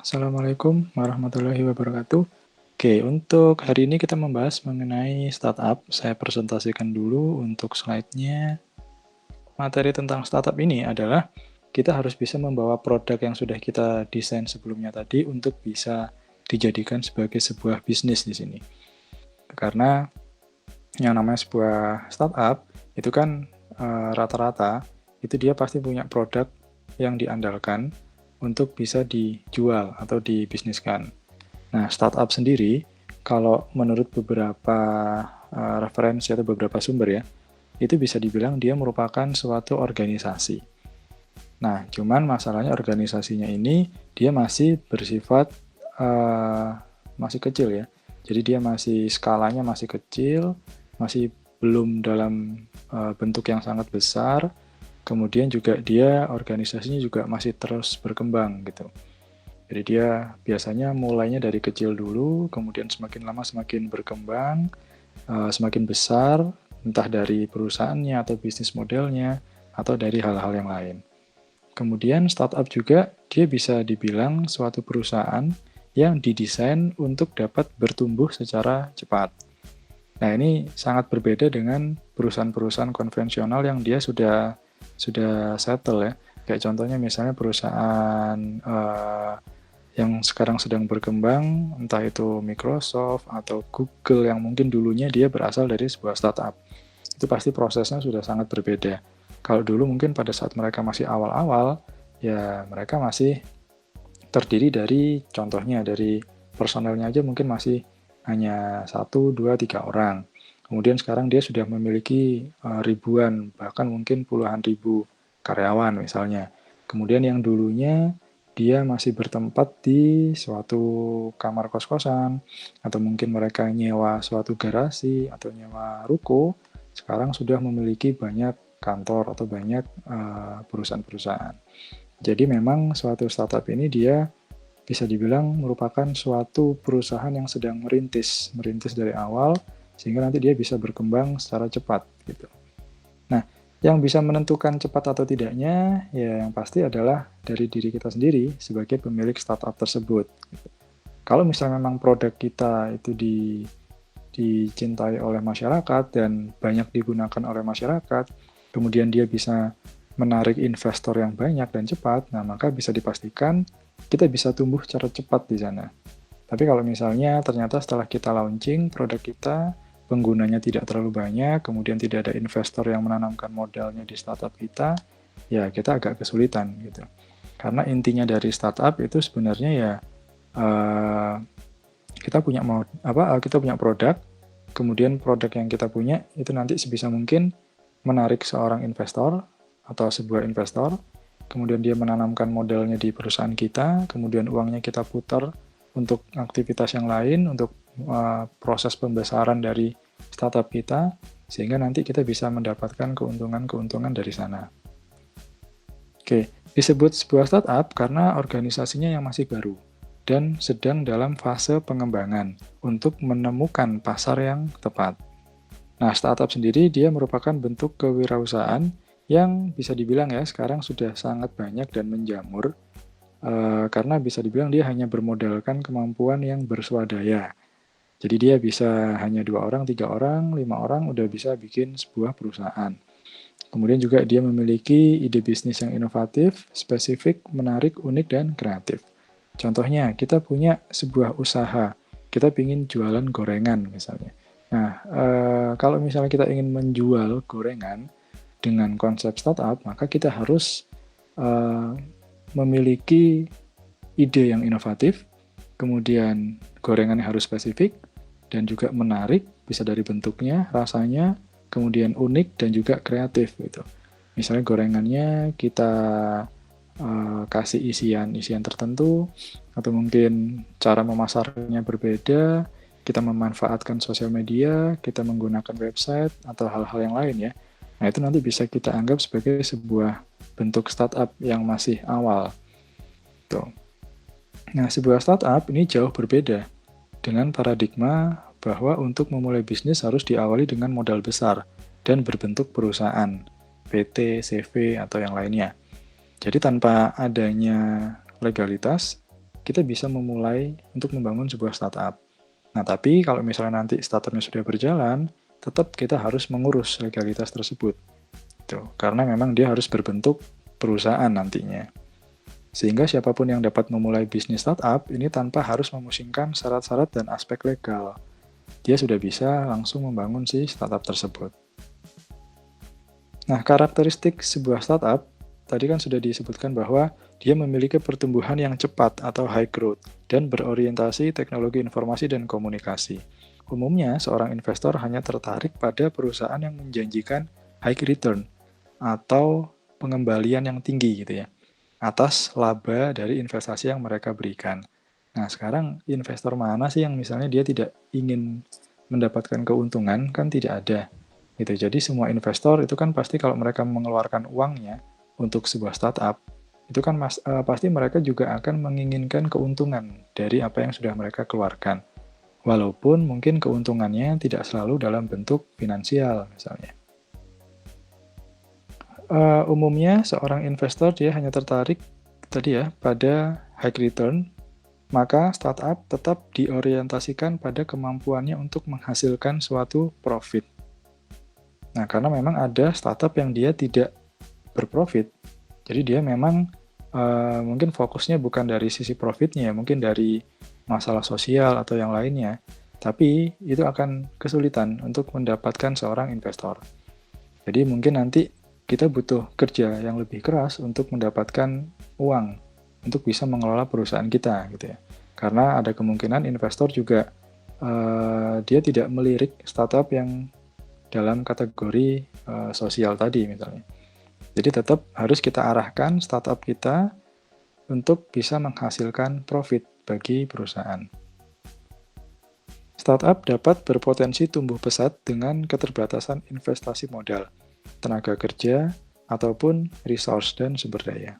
Assalamualaikum warahmatullahi wabarakatuh. Oke, untuk hari ini kita membahas mengenai startup. Saya presentasikan dulu untuk slide-nya. Materi tentang startup ini adalah kita harus bisa membawa produk yang sudah kita desain sebelumnya tadi untuk bisa dijadikan sebagai sebuah bisnis di sini. Karena yang namanya sebuah startup itu kan rata-rata itu dia pasti punya produk yang diandalkan untuk bisa dijual atau dibisniskan. Nah, startup sendiri, kalau menurut beberapa referensi atau beberapa sumber ya, itu bisa dibilang dia merupakan suatu organisasi. Nah, cuman masalahnya organisasinya ini dia masih bersifat uh, masih kecil ya. Jadi dia masih skalanya masih kecil, masih belum dalam bentuk yang sangat besar. Kemudian juga dia organisasinya juga masih terus berkembang gitu. Jadi dia biasanya mulainya dari kecil dulu, kemudian semakin lama semakin berkembang, semakin besar, entah dari perusahaannya atau bisnis modelnya, atau dari hal-hal yang lain. Kemudian startup juga dia bisa dibilang suatu perusahaan yang didesain untuk dapat bertumbuh secara cepat. Nah, ini sangat berbeda dengan perusahaan-perusahaan konvensional yang dia sudah settle ya. Kayak contohnya misalnya perusahaan yang sekarang sedang berkembang, entah itu Microsoft atau Google yang mungkin dulunya dia berasal dari sebuah startup. Itu pasti prosesnya sudah sangat berbeda. Kalau dulu mungkin pada saat mereka masih awal-awal, ya mereka masih terdiri dari contohnya dari personelnya aja mungkin masih hanya 1, 2, 3 orang. Kemudian sekarang dia sudah memiliki ribuan, bahkan mungkin puluhan ribu karyawan misalnya. Kemudian yang dulunya dia masih bertempat di suatu kamar kos-kosan, atau mungkin mereka nyewa suatu garasi atau nyewa ruko, sekarang sudah memiliki banyak kantor atau banyak perusahaan-perusahaan. Jadi memang suatu startup ini dia bisa dibilang merupakan suatu perusahaan yang sedang merintis dari awal, sehingga nanti dia bisa berkembang secara cepat gitu. Nah, yang bisa menentukan cepat atau tidaknya, ya yang pasti adalah dari diri kita sendiri sebagai pemilik startup tersebut. Kalau misalnya memang produk kita itu dicintai oleh masyarakat dan banyak digunakan oleh masyarakat, kemudian dia bisa menarik investor yang banyak dan cepat, nah maka bisa dipastikan kita bisa tumbuh secara cepat di sana. Tapi kalau misalnya ternyata setelah kita launching produk kita, penggunanya tidak terlalu banyak, kemudian tidak ada investor yang menanamkan modalnya di startup kita, ya kita agak kesulitan gitu. Karena intinya dari startup itu sebenarnya ya uh, kita punya produk, kemudian produk yang kita punya itu nanti sebisa mungkin menarik seorang investor atau sebuah investor, kemudian dia menanamkan modalnya di perusahaan kita, kemudian uangnya kita putar untuk aktivitas yang lain, untuk proses pembesaran dari startup kita, sehingga nanti kita bisa mendapatkan keuntungan-keuntungan dari sana. Oke, disebut sebuah startup karena organisasinya yang masih baru dan sedang dalam fase pengembangan untuk menemukan pasar yang tepat. Nah, startup sendiri dia merupakan bentuk kewirausahaan yang bisa dibilang ya sekarang sudah sangat banyak dan menjamur, karena bisa dibilang dia hanya bermodalkan kemampuan yang berswadaya. Jadi dia bisa hanya 2 orang, 3 orang, 5 orang udah bisa bikin sebuah perusahaan. Kemudian juga dia memiliki ide bisnis yang inovatif, spesifik, menarik, unik, dan kreatif. Contohnya, kita punya sebuah usaha, kita ingin jualan gorengan misalnya. Nah, kalau misalnya kita ingin menjual gorengan dengan konsep startup, maka kita harus eh, memiliki ide yang inovatif, kemudian gorengannya harus spesifik, dan juga menarik, bisa dari bentuknya, rasanya, kemudian unik, dan juga kreatif gitu. Misalnya gorengannya kita kasih isian tertentu, atau mungkin cara memasarkannya berbeda, kita memanfaatkan sosial media, kita menggunakan website, atau hal-hal yang lain ya. Nah, itu nanti bisa kita anggap sebagai sebuah bentuk startup yang masih awal. Tuh. Nah, sebuah startup ini jauh berbeda dengan paradigma bahwa untuk memulai bisnis harus diawali dengan modal besar dan berbentuk perusahaan, PT, CV, atau yang lainnya. Jadi tanpa adanya legalitas, kita bisa memulai untuk membangun sebuah startup. Nah, tapi kalau misalnya nanti startupnya sudah berjalan, tetap kita harus mengurus legalitas tersebut. Tuh, karena memang dia harus berbentuk perusahaan nantinya. Sehingga siapapun yang dapat memulai bisnis startup ini tanpa harus memusingkan syarat-syarat dan aspek legal. Dia sudah bisa langsung membangun si startup tersebut. Nah, karakteristik sebuah startup, tadi kan sudah disebutkan bahwa dia memiliki pertumbuhan yang cepat atau high growth dan berorientasi teknologi informasi dan komunikasi. Umumnya, seorang investor hanya tertarik pada perusahaan yang menjanjikan high return atau pengembalian yang tinggi gitu ya, atas laba dari investasi yang mereka berikan. Nah, sekarang investor mana sih yang misalnya dia tidak ingin mendapatkan keuntungan? Kan tidak ada. Gitu. Jadi semua investor itu kan pasti kalau mereka mengeluarkan uangnya untuk sebuah startup, itu kan pasti mereka juga akan menginginkan keuntungan dari apa yang sudah mereka keluarkan. Walaupun mungkin keuntungannya tidak selalu dalam bentuk finansial misalnya. Umumnya seorang investor dia hanya tertarik tadi ya pada high return, maka startup tetap diorientasikan pada kemampuannya untuk menghasilkan suatu profit. Nah, karena memang ada startup yang dia tidak berprofit, jadi dia memang mungkin fokusnya bukan dari sisi profitnya, mungkin dari masalah sosial atau yang lainnya, tapi itu akan kesulitan untuk mendapatkan seorang investor. Jadi mungkin nanti kita butuh kerja yang lebih keras untuk mendapatkan uang untuk bisa mengelola perusahaan kita gitu ya. Karena ada kemungkinan investor juga dia tidak melirik startup yang dalam kategori sosial tadi misalnya. Jadi tetap harus kita arahkan startup kita untuk bisa menghasilkan profit bagi perusahaan. Startup dapat berpotensi tumbuh pesat dengan keterbatasan investasi modal, tenaga kerja, ataupun resource dan sumber daya.